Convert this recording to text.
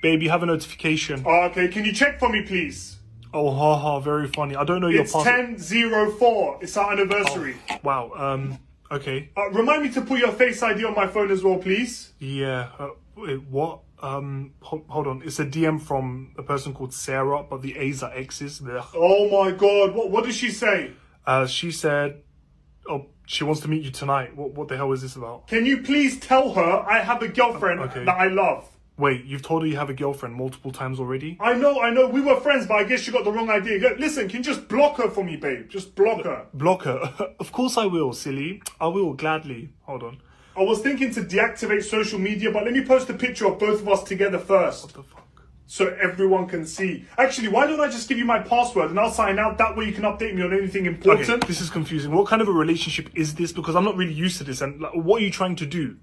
Babe, you have a notification. Oh, okay, can you check for me, please? Oh, haha, very funny. I don't know your password. It's 10:04. It's our anniversary. Oh, wow. Okay. Remind me to put your Face ID on my phone as well, please. Yeah. Wait, what? Hold on. It's a DM from a person called Sarah, but the A's are X's. Ugh. Oh my God. What did she say? She said, oh, she wants to meet you tonight. What the hell is this about? Can you please tell her I have a girlfriend that I love? Wait, you've told her you have a girlfriend multiple times already? I know. We were friends, but I guess she got the wrong idea. Listen, can you just block her for me, babe? Just block her. Block her? Of course I will, silly. I will, gladly. Hold on. I was thinking to deactivate social media, but let me post a picture of both of us together first. What the fuck? So everyone can see. Actually, why don't I just give you my password and I'll sign out? That way you can update me on anything important. Okay, this is confusing. What kind of a relationship is this? Because I'm not really used to this. And like, what are you trying to do?